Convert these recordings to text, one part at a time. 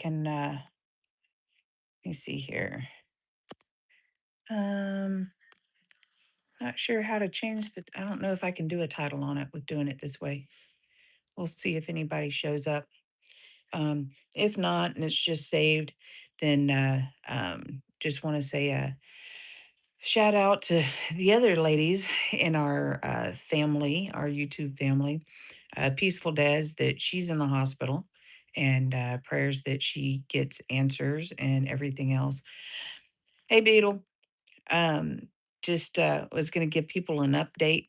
can, let me see here. Um, Not sure how to change I don't know if I can do a title on it with doing it this way. We'll see if anybody shows up. If not, and it's just saved, then just want to say a shout out to the other ladies in our family, our YouTube family. Peaceful Des, that she's in the hospital, and prayers that she gets answers and everything else. Hey, Beetle. Um, just was going to give people an update.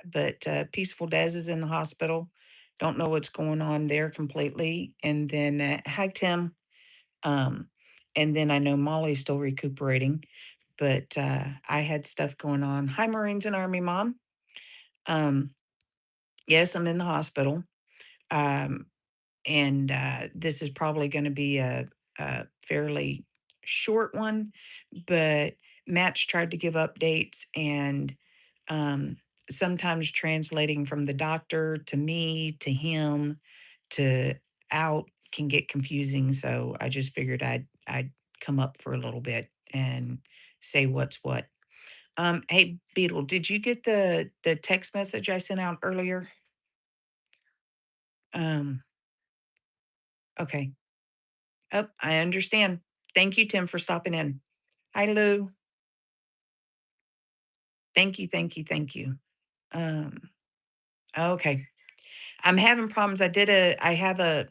But Peaceful Des is in the hospital. Don't know what's going on there completely. And then hi Tim. Um, and then I know Molly's still recuperating, but I had stuff going on. Hi Marines and Army Mom. Um, yes, I'm in the hospital. Um, and this is probably going to be a fairly short one, but Matt's tried to give updates, and um, sometimes translating from the doctor to me to him to out can get confusing. So I just figured I'd come up for a little bit and say what's what. Hey Beetle, did you get the text message I sent out earlier? Um, okay. Oh, I understand. Thank you, Tim, for stopping in. Hi, Lou. Thank you, thank you, thank you. Um, okay. I'm having problems. I have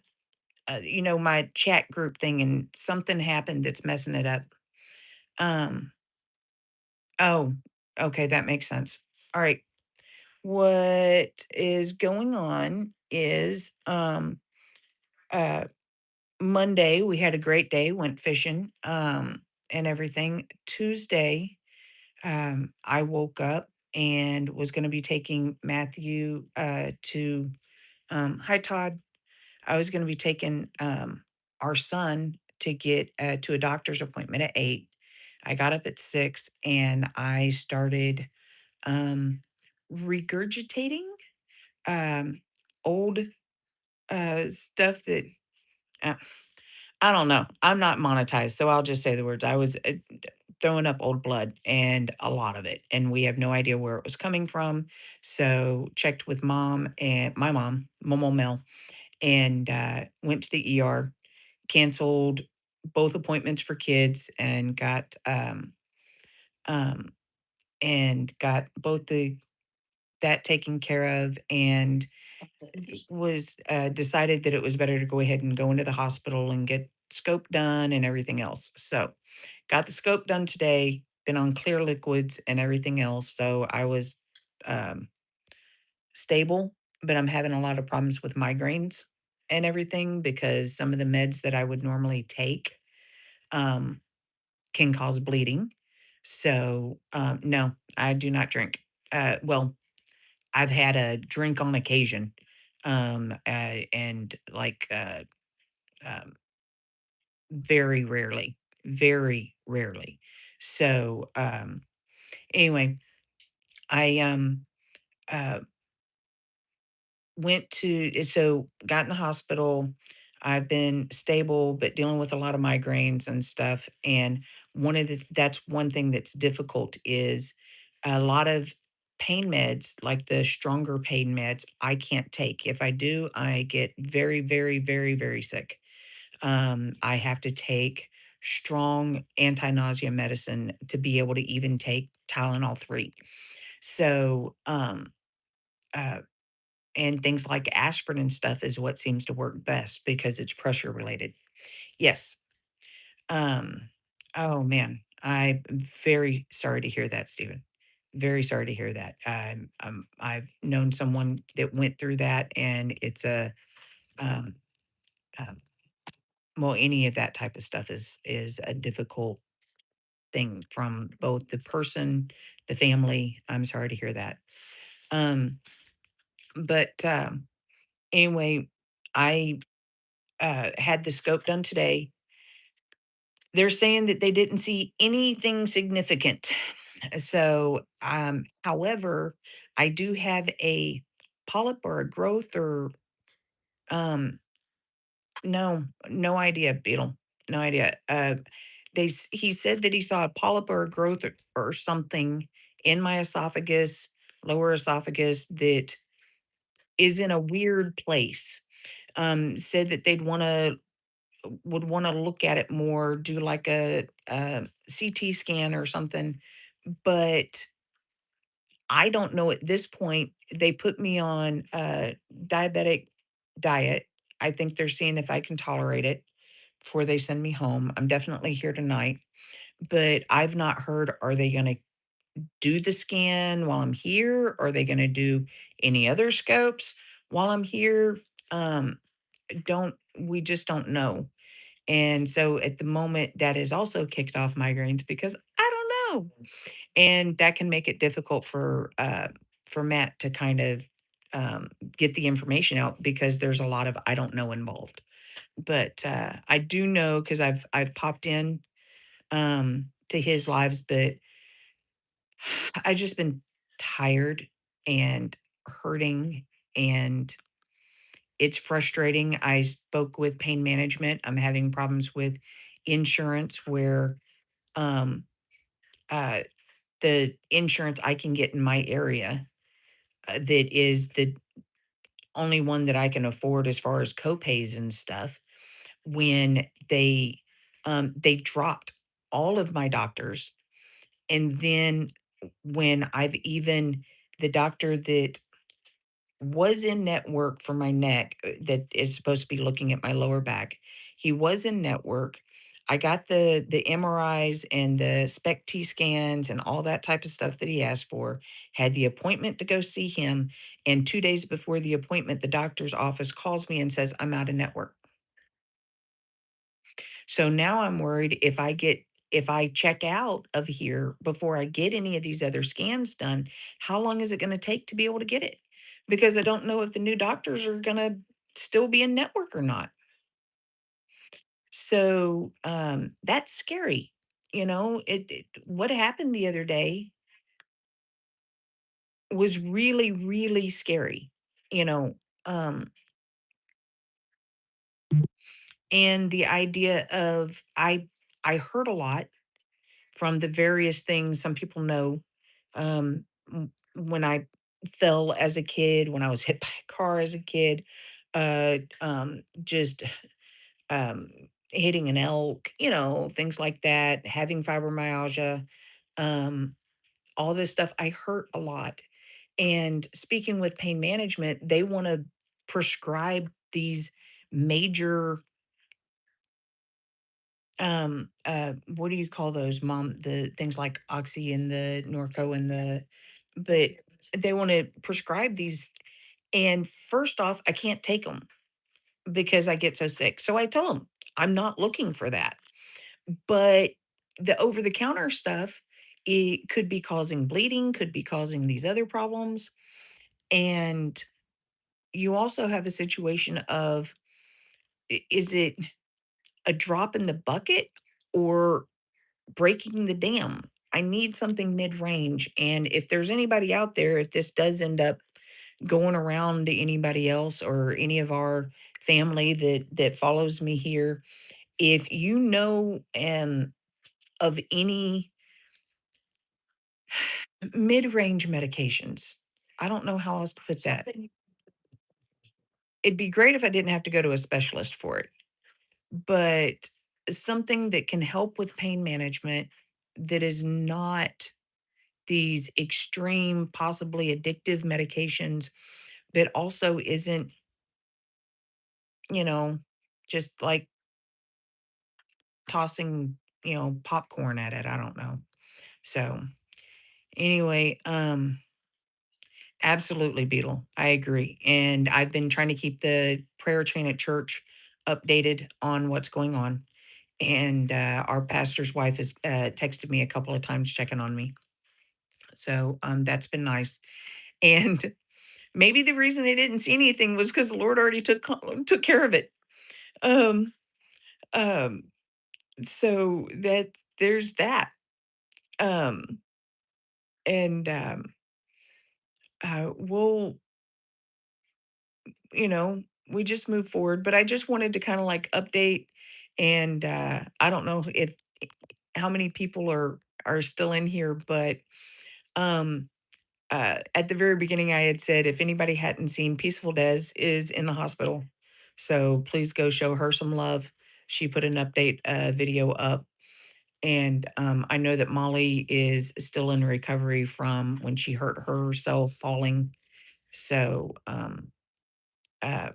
my chat group thing, and something happened that's messing it up. Um, oh, okay, that makes sense. All right. What is going on is uh Monday we had a great day, went fishing, and everything. Tuesday, I woke up and was going to be taking Matthew to hi Todd. I was going to be taking our son to get to a doctor's appointment at 8. I got up at 6 and I started um, regurgitating um, old stuff that uh, I don't know. I'm not monetized, so I'll just say the words. I was throwing up old blood and a lot of it, and we have no idea where it was coming from. So checked with mom and my mom, Momo Mel, and went to the ER, canceled both appointments for kids, um, and got both the that taken care of, and was decided that it was better to go ahead and go into the hospital and get scope done and everything else. So got the scope done today, been on clear liquids and everything else. So I was um, stable, but I'm having a lot of problems with migraines and everything because some of the meds that I would normally take um, can cause bleeding. So, no, I do not drink. Well, I've had a drink on occasion, and like um, very rarely, very rarely. So, anyway, I uh, got in the hospital. I've been stable, but dealing with a lot of migraines and stuff. And that's one thing that's difficult is a lot of pain meds, like the stronger pain meds, I can't take. If I do, I get very, very, very, very sick. I have to take strong anti-nausea medicine to be able to even take Tylenol 3. So, uh, and things like aspirin and stuff is what seems to work best because it's pressure related. Yes. Um, oh man, I'm very sorry to hear that, Stephen. Very sorry to hear that. I've known someone that went through that, and it's um, um, well, any of that type of stuff is a difficult thing from both the person, the family. I'm sorry to hear that. Um, but anyway, I had the scope done today. They're saying that they didn't see anything significant. So, however, I do have a polyp or a growth or um, No, no idea, Beetle. No idea. He said that he saw a polyp or a growth or something in my esophagus, lower esophagus, that is in a weird place. Said that they'd would want to look at it more, do like a CT scan or something. But I don't know at this point. They put me on a diabetic diet. I think they're seeing if I can tolerate it before they send me home. I'm definitely here tonight, but I've not heard, are they going to do the scan while I'm here? Are they going to do any other scopes while I'm here? Um, don't we just don't know. And so at the moment that has also kicked off migraines because I don't know. And that can make it difficult for Matt to kind of get the information out because there's a lot of I don't know involved. But I do know because I've popped in to his lives, but I've just been tired and hurting, and it's frustrating. I spoke with pain management. I'm having problems with insurance where um, uh, the insurance I can get in my area that is the only one that I can afford as far as copays and stuff. When they dropped all of my doctors, and then when I've even the doctor that was in network for my neck, that is supposed to be looking at my lower back. He was in network. I got the MRIs and the SPECT T scans and all that type of stuff that he asked for. Had the appointment to go see him, and 2 days before the appointment, the doctor's office calls me and says I'm out of network. So now I'm worried if I check out of here before I get any of these other scans done, how long is it going to take to be able to get it? Because I don't know if the new doctors are going to still be in network or not. So that's scary. What happened the other day was really, really scary. You know, um, and the idea of I heard a lot from the various things some people know. When I fell as a kid, when I was hit by a car as a kid, just um, hitting an elk, things like that, having fibromyalgia, um, all this stuff. I hurt a lot. And speaking with pain management, they want to prescribe these major what do you call those, mom, the things like oxy and the norco and but they want to prescribe these, and first off I can't take them because I get so sick, so I tell them I'm not looking for that. But the over the counter stuff, it could be causing bleeding, could be causing these other problems. And you also have a situation of, is it a drop in the bucket or breaking the dam? I need something mid-range, and if there's anybody out there, if this does end up going around to anybody else or any of our family that follows me here, if you know of any mid-range medications, I don't know how else to put that. It'd be great if I didn't have to go to a specialist for it, but something that can help with pain management that is not these extreme, possibly addictive medications, but also isn't, you know, just like tossing, popcorn at it. I don't know. So anyway, absolutely, Beetle. I agree. And I've been trying to keep the prayer chain at church updated on what's going on. And our pastor's wife has texted me a couple of times checking on me. So that's been nice. And maybe the reason they didn't see anything was because the Lord already took care of it. Um, um, so that there's that. Um, and we'll, you know, we just move forward. But I just wanted to kind of like update, and I don't know if how many people are still in here, but um, at the very beginning, I had said if anybody hadn't seen, Peaceful Des is in the hospital, so please go show her some love. She put an update video up, and I know that Molly is still in recovery from when she hurt herself falling. So uh,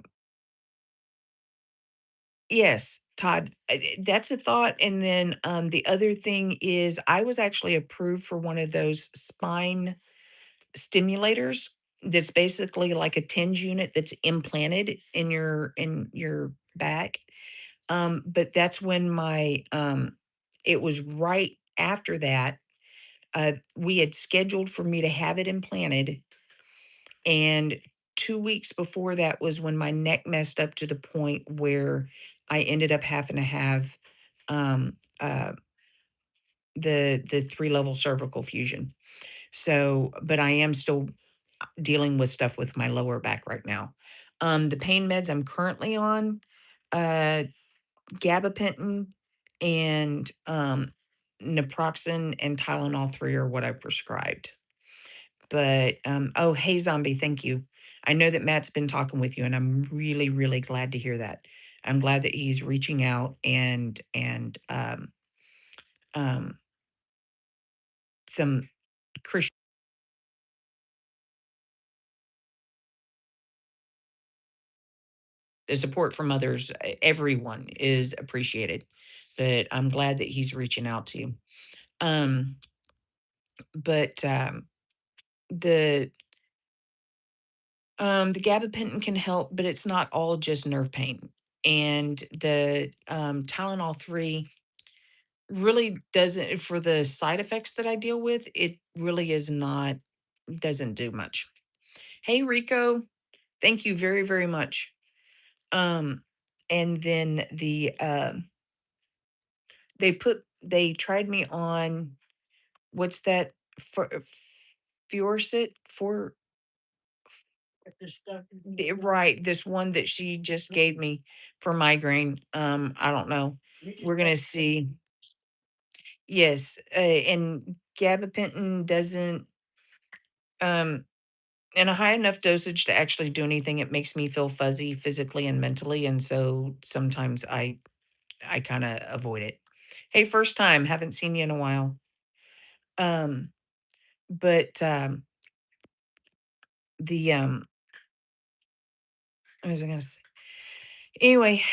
yes, Todd, that's a thought. And then the other thing is, I was actually approved for one of those spine stimulators that's basically like a TENS unit that's implanted in your back. But that's when my it was right after that. We had scheduled for me to have it implanted, and 2 weeks before that was when my neck messed up to the point where I ended up having to have um, uh, the 3-level cervical fusion. So, but I am still dealing with stuff with my lower back right now. The pain meds I'm currently on, uh, gabapentin and naproxen and Tylenol 3 are what I prescribed. But oh, hey, zombie, thank you. I know that Matt's been talking with you, and I'm really, really glad to hear that. I'm glad that he's reaching out and um, some Christian support from others. Everyone is appreciated, but I'm glad that he's reaching out to you. Um, but the the gabapentin can help, but it's not all just nerve pain. And the Tylenol 3 really doesn't, for the side effects that I deal with, it really is not, doesn't do much. Hey, Rico, thank you very, very much. Um, and then they tried me on, what's that, for Fiorcet for right, this one that she just gave me for migraine. I don't know. We're gonna see. Yes, and gabapentin doesn't um in a high enough dosage to actually do anything. It makes me feel fuzzy physically and mentally, and so sometimes I kind of avoid it. Hey, first time, haven't seen you in a while. Um, but the what was I gonna say? Anyway,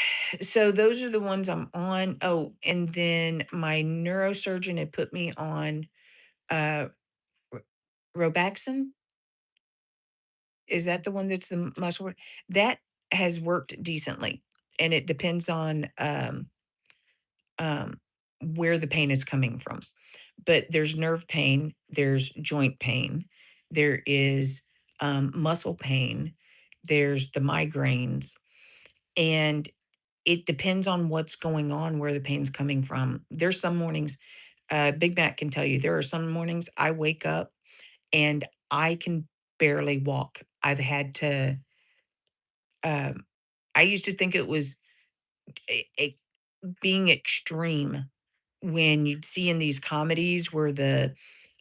so those are the ones I'm on. Oh, and then my neurosurgeon had put me on uh Robaxin. Is that the one that's the muscle? That has worked decently, and it depends on um, where the pain is coming from. But there's nerve pain, there's joint pain, there is muscle pain, there's the migraines, and it depends on what's going on, where the pain's coming from. There's some mornings, Big Mac can tell you, there are some mornings I wake up and I can barely walk. I've had to, um, I used to think it was being extreme when you'd see in these comedies where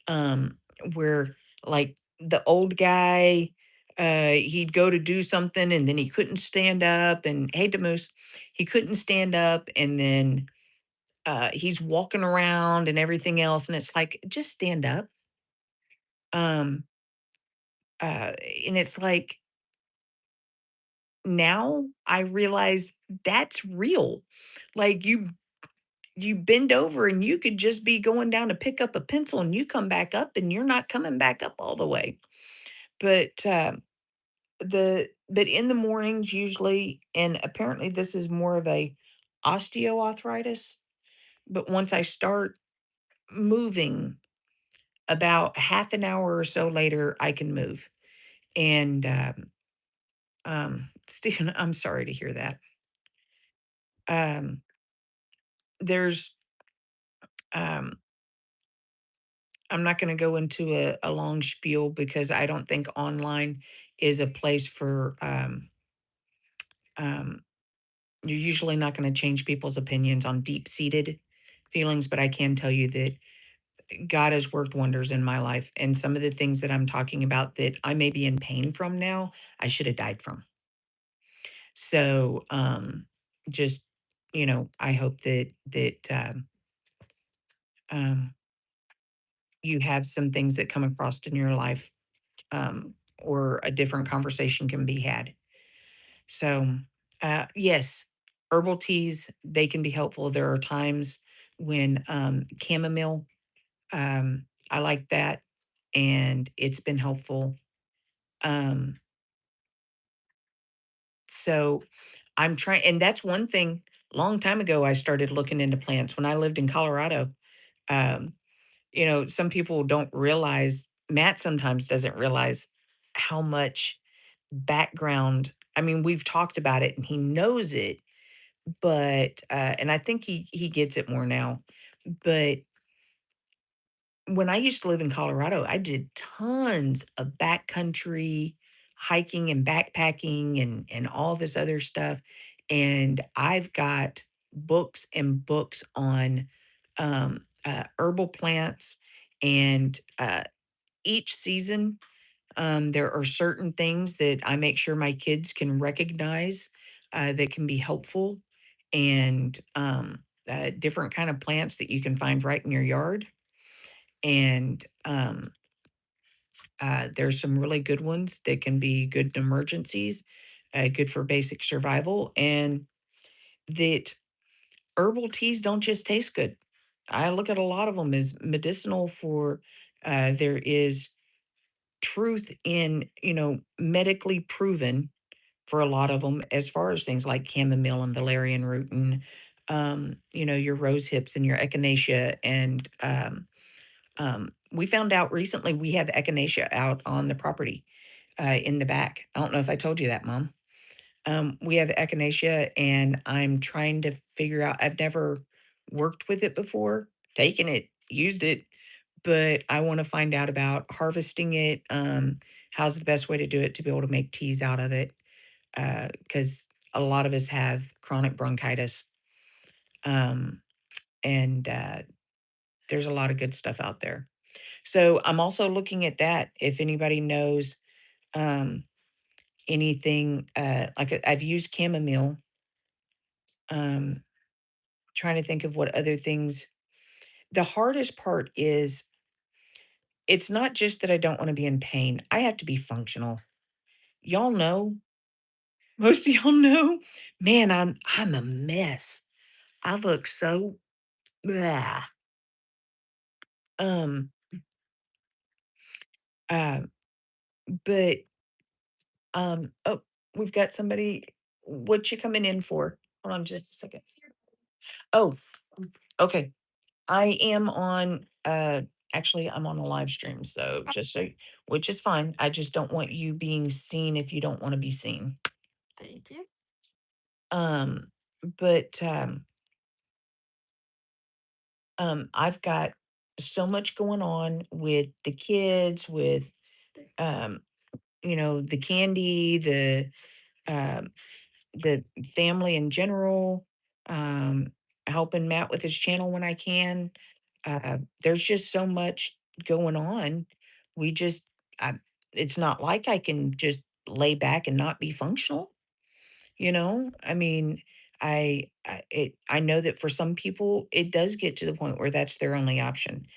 um where like the old guy he'd go to do something and then he couldn't stand up, and hey Demus, he couldn't stand up, and then he's walking around and everything else, and it's like, just stand up. um uh and it's like, now I realize that's real. Like, you bend over and you could just be going down to pick up a pencil and you come back up and you're not coming back up all the way. But but in the mornings usually, and apparently this is more of a osteoarthritis, but once I start moving, about half an hour or so later I can move. And Stephen, I'm sorry to hear that. There's um I'm not going to go into a long spiel because I don't think online is a place for Um, you're usually not going to change people's opinions on deep seated feelings, but I can tell you that God has worked wonders in my life. And some of the things that I'm talking about that I may be in pain from now, I should have died from. So, just, I hope that you have some things that come across in your life, or a different conversation can be had. So, yes, herbal teas, they can be helpful. There are times when chamomile, I like that, and it's been helpful. Um, so I'm trying, and that's one thing. Long time ago, I started looking into plants when I lived in Colorado. Um, some people don't realize, Matt sometimes doesn't realize how much background. I mean, we've talked about it and he knows it, but and I think he gets it more now. But when I used to live in Colorado, I did tons of backcountry hiking and backpacking and all this other stuff. And I've got books and books on herbal plants. And each season, there are certain things that I make sure my kids can recognize that can be helpful, and different kind of plants that you can find right in your yard. And there's some really good ones that can be good in emergencies, good for basic survival, and that herbal teas don't just taste good. I look at a lot of them as medicinal for, there is truth in, medically proven for a lot of them as far as things like chamomile and valerian root and, your rose hips and your echinacea. And we found out recently we have echinacea out on the property in the back. I don't know if I told you that, Mom. We have echinacea, and I'm trying to figure out. I've never worked with it before, taken it, used it, but I want to find out about harvesting it. How's the best way to do it to be able to make teas out of it? Because a lot of us have chronic bronchitis, um, and there's a lot of good stuff out there. So I'm also looking at that. If anybody knows um, anything, like I've used chamomile. Um, Trying to think of what other things. The hardest part is it's not just that I don't want to be in pain. I have to be functional. Y'all know, most of y'all know, man, I'm a mess. I look so blah. Um, uh, but oh, we've got somebody. What you coming in for? Hold on just a second. Oh, okay. I am on actually I'm on a live stream, so just so, which is fine. I just don't want you being seen if you don't want to be seen. Thank you. Um, but I've got so much going on with the kids, with um, the candy, um the family in general, um, helping Matt with his channel when I can. There's just so much going on. We just, I, it's not like I can just lay back and not be functional. I mean, I know that for some people it does get to the point where that's their only option,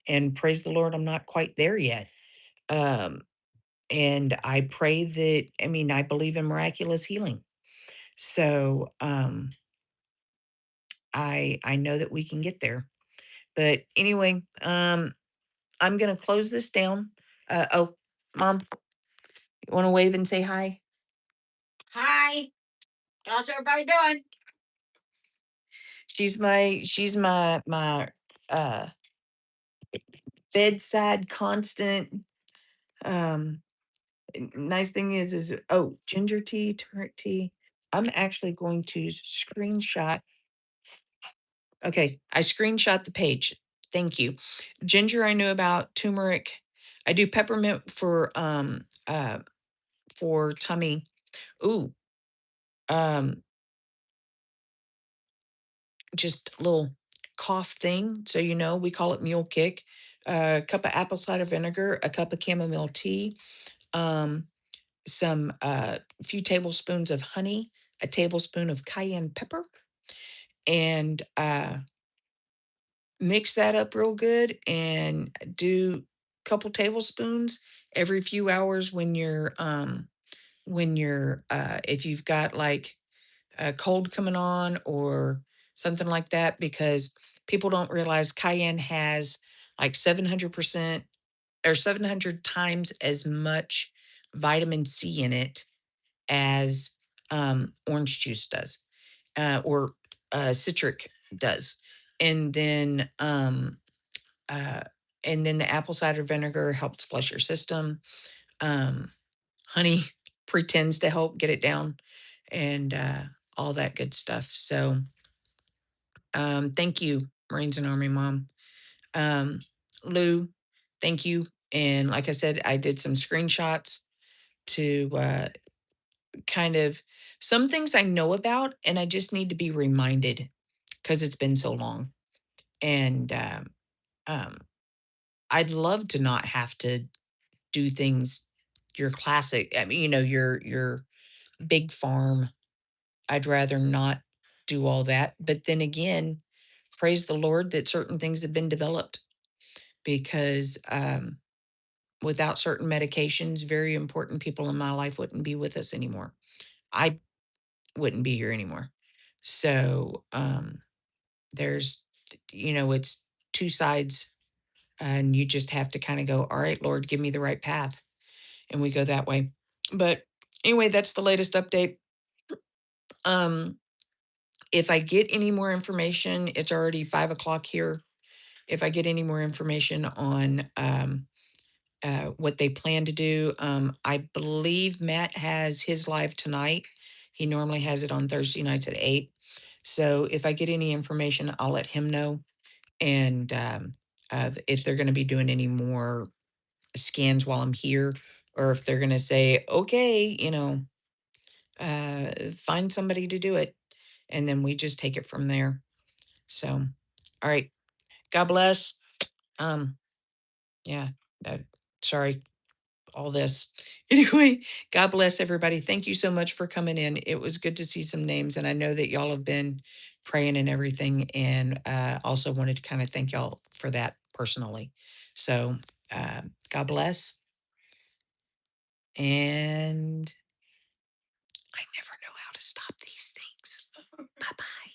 and praise the Lord, I'm not quite there yet. Um, and I pray that, I mean, I believe in miraculous healing. So, I know that we can get there. But anyway, I'm gonna close this down. Oh, Mom, you want to wave and say hi? Hi. How's everybody doing? She's my uh bedside constant. Um, Nice thing is oh, ginger tea, turmeric tea. I'm actually going to screenshot. Okay, I screenshot the page. Thank you. Ginger I knew about, turmeric. I do peppermint for tummy. Ooh, um, just a little cough thing. So, we call it mule kick. A cup of apple cider vinegar, a cup of chamomile tea, um, some few tablespoons of honey, a tablespoon of cayenne pepper, and mix that up real good and do a couple tablespoons every few hours when you're if you've got like a cold coming on or something like that, because people don't realize cayenne has like 700% or 700 times as much vitamin C in it as orange juice does, or citric does. And then, uh, and then the apple cider vinegar helps flush your system. Um, Honey pretends to help get it down, and all that good stuff. So, thank you, Marines and Army Mom. Um, Lou, thank you. And like I said, I did some screenshots to kind of some things I know about, and I just need to be reminded because it's been so long. And um, I'd love to not have to do things your classic. I mean, your big farm. I'd rather not do all that. But then again, praise the Lord that certain things have been developed, because without certain medications, very important people in my life wouldn't be with us anymore. I wouldn't be here anymore. So there's, it's two sides, and you just have to kind of go, all right, Lord, give me the right path. And we go that way. But anyway, that's the latest update. Um, if I get any more information, it's already 5 o'clock here. If I get any more information on what they plan to do, I believe Matt has his live tonight. He normally has it on Thursday nights at 8. So if I get any information, I'll let him know. And if they're going to be doing any more scans while I'm here, or if they're going to say, okay, find somebody to do it. And then we just take it from there. So, all right. God bless. Um, yeah. uh, Sorry, all this. Anyway, God bless everybody. Thank you so much for coming in. It was good to see some names, and I know that y'all have been praying and everything, and also wanted to kind of thank y'all for that personally. So, God bless, and I never know how to stop these things. Bye bye.